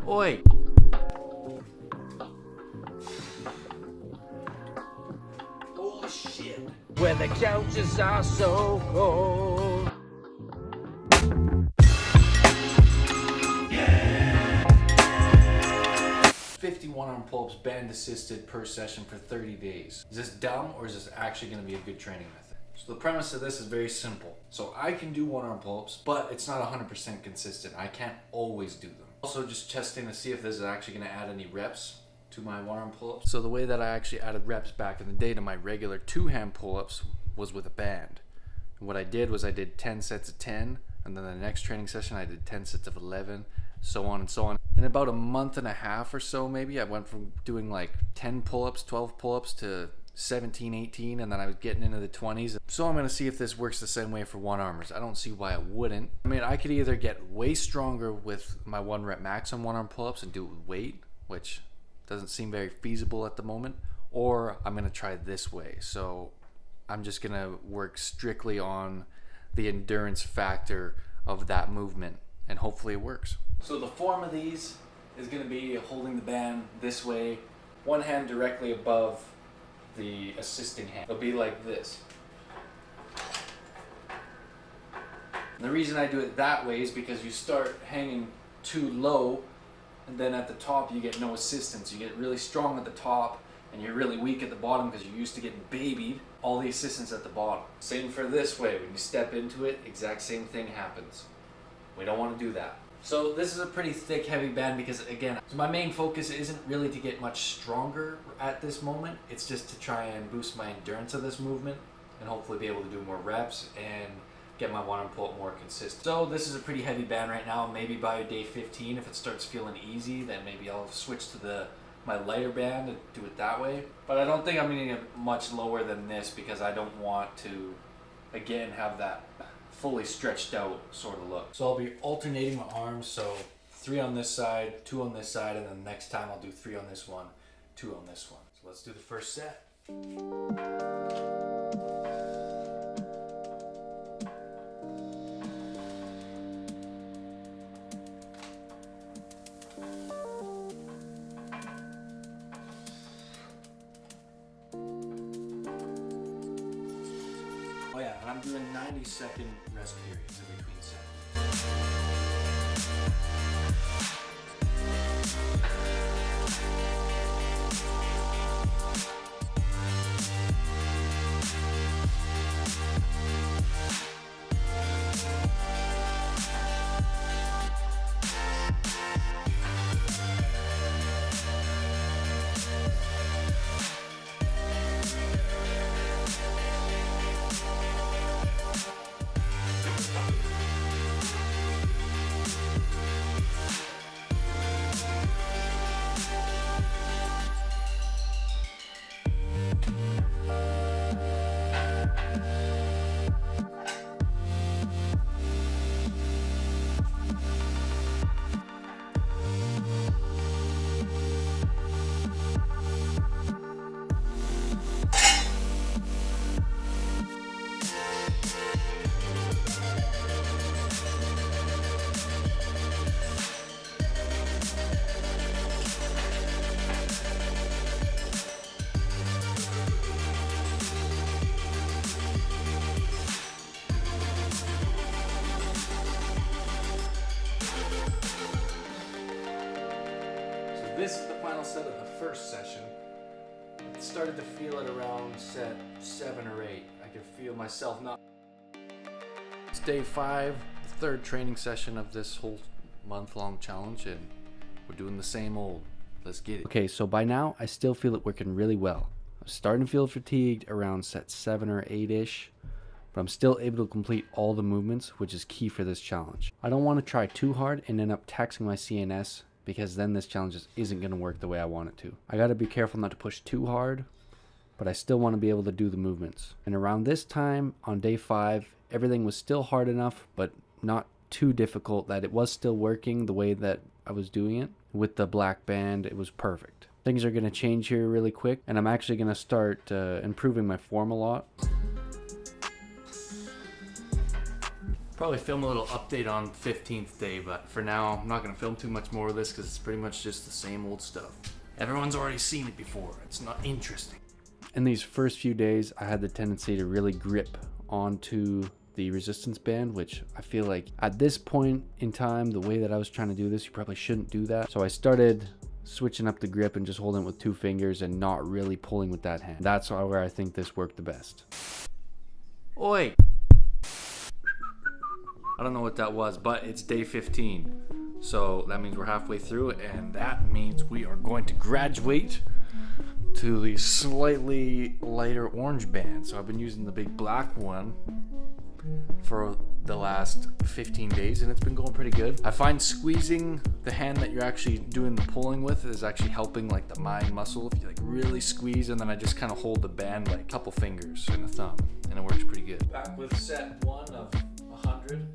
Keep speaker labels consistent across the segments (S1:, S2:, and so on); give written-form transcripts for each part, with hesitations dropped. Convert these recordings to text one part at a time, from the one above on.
S1: Oi!
S2: Holy shit!
S1: Where the couches are so cold. Yeah! 51 arm pull-ups band assisted per session for 30 days. Is this dumb or is this actually going to be a good training method? So the premise of this is very simple. So I can do one arm pull-ups, but it's not 100% consistent. I can't always do them. Also just testing to see if this is actually going to add any reps to my one arm pull-ups. So the way that I actually added reps back in the day to my regular two-hand pull-ups was with a band. And what I did was I did 10 sets of 10, and then the next training session I did 10 sets of 11, so on and so on. In about a month and a half or so maybe, I went from doing like 10 pull-ups, 12 pull-ups to 17, 18, and then I was getting into the 20s. So I'm going to see if this works the same way for one armers. I don't see why it wouldn't. I mean, I could either get way stronger with my 1 rep max on one arm pull-ups and do it with weight, which doesn't seem very feasible at the moment, or I'm going to try this way. So I'm just going to work strictly on the endurance factor of that movement, and hopefully it works. So the form of these is going to be holding the band this way, one hand directly above the assisting hand. It'll be like this. And the reason I do it that way is because you start hanging too low, and then at the top you get no assistance. You get really strong at the top and you're really weak at the bottom because you're used to getting babied. All the assistance at the bottom. Same for this way. When you step into it, exact same thing happens. We don't want to do that. So this is a pretty thick, heavy band because, again, so my main focus isn't really to get much stronger at this moment. It's just to try and boost my endurance of this movement and hopefully be able to do more reps and get my one arm pull-up more consistent. So this is a pretty heavy band right now. Maybe by day 15, if it starts feeling easy, then maybe I'll switch to my lighter band and do it that way. But I don't think I'm going to get much lower than this because I don't want to, again, have that fully stretched out sort of look. So I'll be alternating my arms, so 3 on this side, 2 on this side, and then next time I'll do 3 on this one, 2 on this one. So let's do the first set. Oh yeah, and I'm doing 90-second rest periods in between sets. This is the final set of the first session. I started to feel it around set 7 or 8. I could feel myself not. It's day 5, the 3rd training session of this whole month-long challenge, and we're doing the same old. Let's get it. Okay, so by now I still feel it working really well. I'm starting to feel fatigued around set 7 or 8-ish, but I'm still able to complete all the movements, which is key for this challenge. I don't want to try too hard and end up taxing my CNS, because then this challenge just isn't going to work the way I want it to. I got to be careful not to push too hard, but I still want to be able to do the movements. And around this time, on day 5, everything was still hard enough, but not too difficult that it was still working the way that I was doing it. With the black band, it was perfect. Things are going to change here really quick, and I'm actually going to start improving my form a lot. Probably film a little update on 15th day, but for now, I'm not gonna film too much more of this because it's pretty much just the same old stuff. Everyone's already seen it before. It's not interesting. In these first few days, I had the tendency to really grip onto the resistance band, which I feel like at this point in time, the way that I was trying to do this, you probably shouldn't do that. So I started switching up the grip and just holding it with 2 fingers and not really pulling with that hand. That's where I think this worked the best. Oi! I don't know what that was, but it's day 15. So that means we're halfway through it, and that means we are going to graduate to the slightly lighter orange band. So I've been using the big black one for the last 15 days and it's been going pretty good. I find squeezing the hand that you're actually doing the pulling with is actually helping like the mind muscle. If you like really squeeze, and then I just kind of hold the band like a couple fingers and a thumb, and it works pretty good. Back with set 1 of 100,000.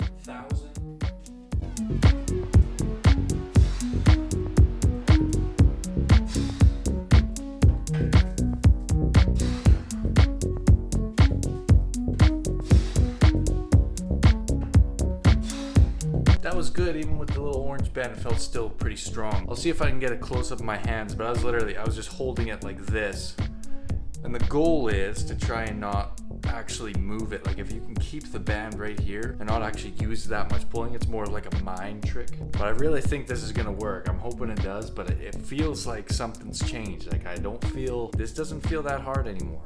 S1: That was good. Even with the little orange band, it felt still pretty strong. I'll see if I can get a close up of my hands, but I was just holding it like this. And the goal is to try and not actually move it. Like if you can keep the band right here and not actually use that much pulling, it's more like a mind trick. But I really think this is gonna work. I'm hoping it does, but it feels like something's changed. Like this doesn't feel that hard anymore.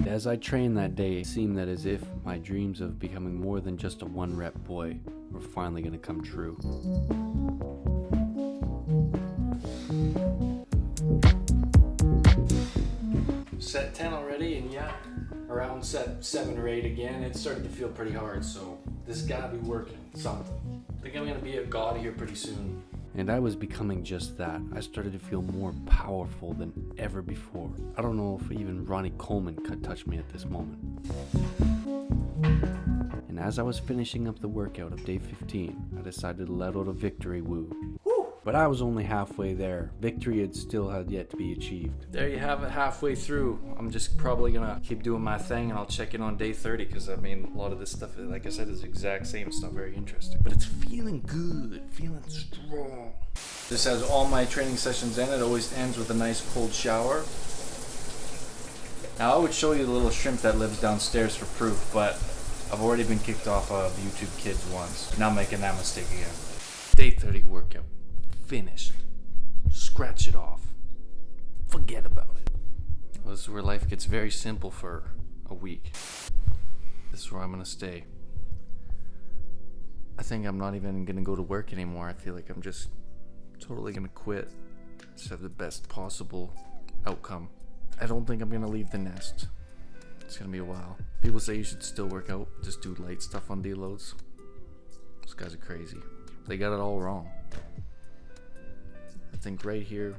S1: As I trained that day, it seemed that as if my dreams of becoming more than just a 1-rep boy were finally going to come true. Set 10 already, and yeah, around set 7 or 8 again, it started to feel pretty hard, so this gotta be working, something. I think I'm going to be a god here pretty soon. And I was becoming just that. I started to feel more powerful than ever before. I don't know if even Ronnie Coleman could touch me at this moment. And as I was finishing up the workout of day 15, I decided to let out a victory woo. But I was only halfway there. Victory had yet to be achieved. There you have it, halfway through. I'm just probably gonna keep doing my thing and I'll check in on day 30 because I mean, a lot of this stuff, like I said, is the exact same. It's not very interesting. But it's feeling good, feeling strong. This has all my training sessions in. It always ends with a nice cold shower. Now I would show you the little shrimp that lives downstairs for proof, but I've already been kicked off of YouTube Kids once. Not making that mistake again. Day 30 workout. Finished. Scratch it off. Forget about it. Well, this is where life gets very simple for a week. This is where I'm gonna stay. I think I'm not even gonna go to work anymore. I feel like I'm just totally gonna quit. Just have the best possible outcome. I don't think I'm gonna leave the nest. It's gonna be a while. People say you should still work out, just do light stuff on deloads. Those guys are crazy. They got it all wrong. I think right here,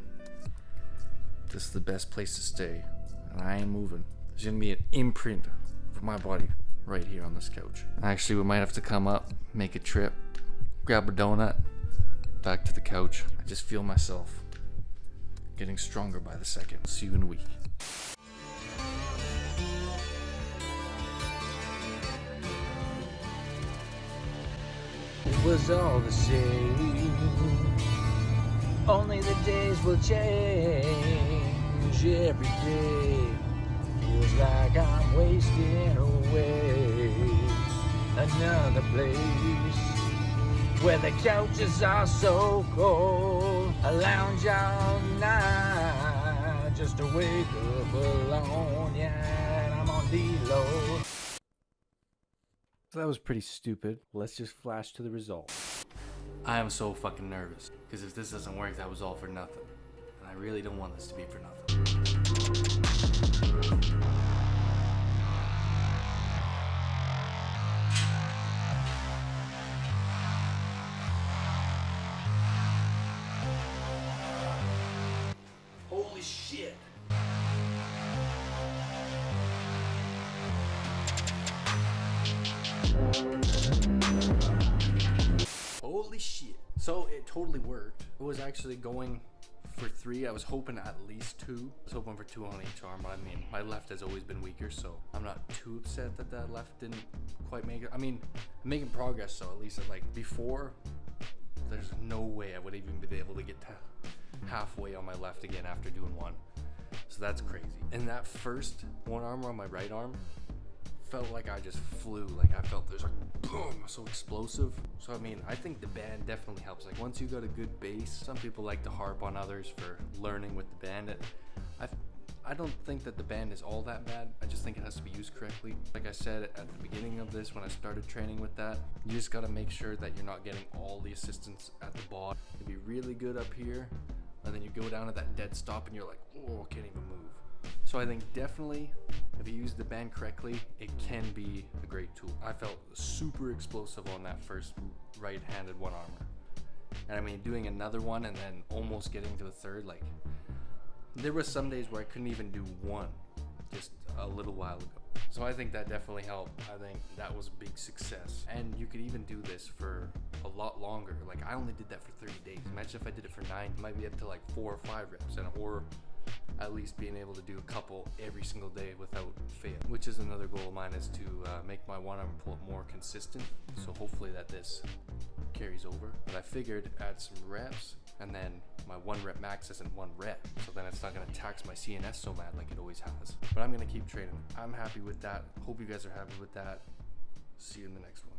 S1: this is the best place to stay, and I ain't moving. There's gonna be an imprint of my body right here on this couch. Actually, we might have to come up, make a trip, grab a donut, back to the couch. I just feel myself getting stronger by the second. See you in a week.
S2: It was all the same. Only the days will change. Every day feels like I'm wasting away. Another place where the couches are so cold. I lounge all night just to wake up alone. Yeah, and I'm on deload.
S1: So that was pretty stupid. Let's just flash to the results. I am so fucking nervous because if this doesn't work, that was all for nothing. And I really don't want this to be for nothing.
S2: Holy shit. shit.
S3: So it totally worked. It was actually going for 3. I was hoping at least 2. I was hoping for 2 on each arm. I mean, my left has always been weaker, so I'm not too upset that that left didn't quite make it. I mean, I'm making progress, so at least like before, there's no way I would even be able to get to halfway on my left again after doing 1. So that's crazy. And that first one arm on my right arm felt like I just flew. Like I felt there's like boom, so explosive. So I mean, I think the band definitely helps. Like once you got a good base, some people like to harp on others for learning with the band. I don't think that the band is all that bad. I just think it has to be used correctly. Like I said at the beginning of this, when I started training with that, you just gotta make sure that you're not getting all the assistance at the bottom. It'd be really good up here, and then you go down to that dead stop and you're like, oh, I can't even move. So I think definitely if you use the band correctly, it can be a great tool. I felt super explosive on that first right-handed one armor. And I mean, doing another one and then almost getting to a third, like, there were some days where I couldn't even do 1 just a little while ago. So I think that definitely helped. I think that was a big success. And you could even do this for a lot longer. Like I only did that for 30 days. Imagine if I did it for 9, might be up to like 4 or 5 reps, or at least being able to do a couple every single day without fail, which is another goal of mine, is to make my one arm pull-up more consistent. So hopefully that this carries over. But I figured add some reps, and then my 1 rep max isn't 1 rep, so then it's not going to tax my CNS so bad like it always has. But I'm going to keep training. I'm happy with that. Hope you guys are happy with that. See you in the next one.